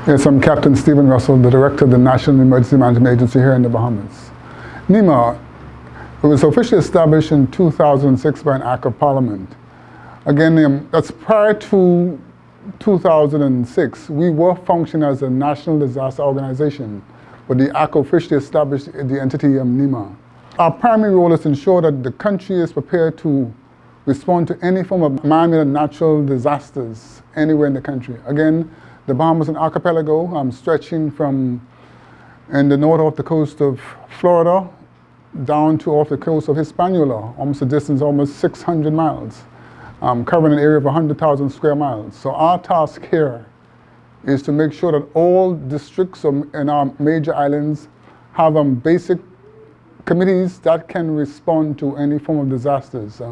Yes, I'm Captain Stephen Russell, the Director of the National Emergency Management Agency here in the Bahamas. NEMA, it was officially established in 2006 by an Act of Parliament. Again, that's prior to 2006. We were functioning as a national disaster organization, but the Act officially established the entity NEMA. Our primary role is to ensure that the country is prepared to respond to any form of man-made and natural disasters anywhere in the country. Again, the Bahamas is an archipelago stretching from in the north off the coast of Florida down to off the coast of Hispaniola, almost a distance of almost 600 miles, covering an area of 100,000 square miles. So our task here is to make sure that all districts in our major islands have basic committees that can respond to any form of disasters.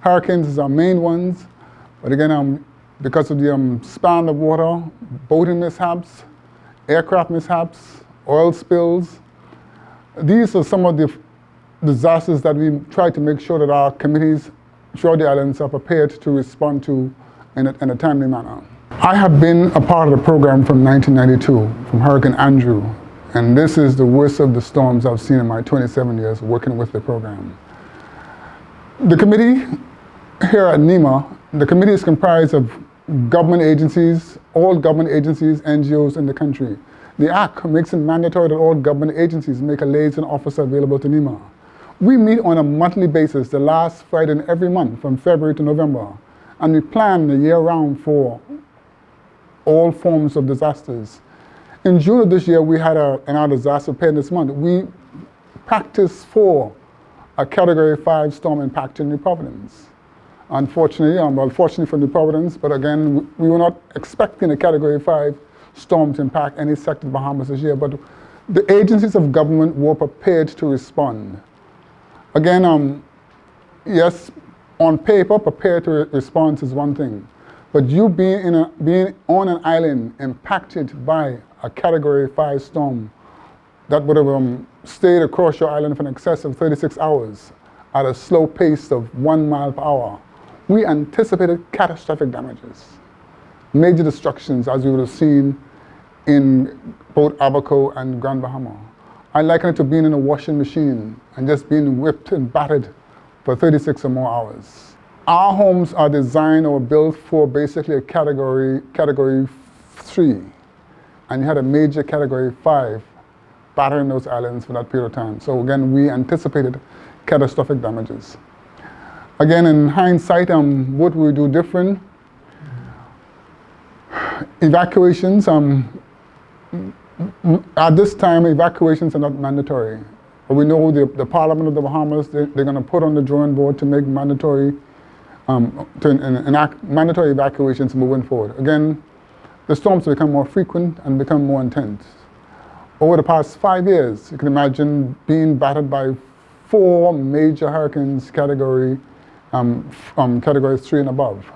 Hurricanes is our main ones, but again, because of the span of water, boating mishaps, aircraft mishaps, oil spills, these are some of the disasters that we try to make sure that our committees throughout the islands are prepared to respond to in a timely manner. I have been a part of the program from 1992, from Hurricane Andrew, and this is the worst of the storms I've seen in my 27 years working with the program. The committee here at NEMA, the committee is comprised of government agencies, all government agencies, NGOs in the country. The Act makes it mandatory that all government agencies make a liaison officer available to NEMA. We meet on a monthly basis, the last Friday in every month from February to November, and we plan the year round for all forms of disasters. In June of this year, we had in our disaster preparedness month, we practiced for a Category 5 storm impact in New Providence. Unfortunately, fortunately for New Providence, but again, we were not expecting a Category 5 storm to impact any sector of the Bahamas this year, but the agencies of government were prepared to respond. Again, yes, on paper, prepared to respond is one thing, but you being on an island impacted by a Category 5 storm that would have stayed across your island for an excess of 36 hours at a slow pace of 1 mile per hour, we anticipated catastrophic damages, major destructions as we would have seen in both Abaco and Grand Bahama. I liken it to being in a washing machine and just being whipped and battered for 36 or more hours. Our homes are designed or built for basically a category 3, and you had a major Category 5 battering those islands for that period of time. So again, we anticipated catastrophic damages. Again, in hindsight, what we do different? Evacuations, at this time, evacuations are not mandatory. But we know the Parliament of the Bahamas, they're going to put on the drawing board to make mandatory, enact mandatory evacuations moving forward. Again, the storms become more frequent and become more intense. Over the past 5 years, you can imagine being battered by 4 major hurricanes category 3 and above.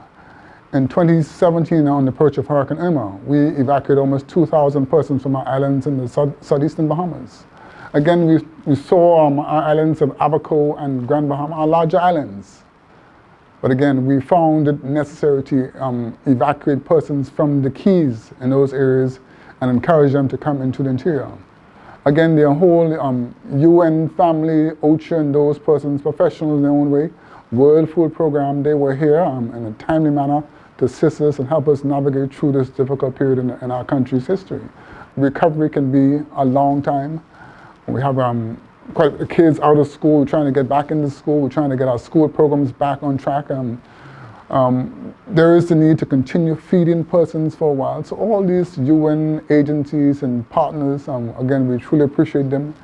In 2017, on the approach of Hurricane Irma, we evacuated almost 2,000 persons from our islands in the southeastern Bahamas. Again, we saw our islands of Abaco and Grand Bahama, our larger islands. But again, we found it necessary to evacuate persons from the keys in those areas and encourage them to come into the interior. Again, the whole UN family, OCHA, and those persons, professionals in their own way, World Food Program, they were here in a timely manner to assist us and help us navigate through this difficult period in our country's history. Recovery can be a long time. We have quite a few kids out of school. We're trying to get back into school. We're trying to get our school programs back on track. There is the need to continue feeding persons for a while. So all these UN agencies and partners, again, we truly appreciate them.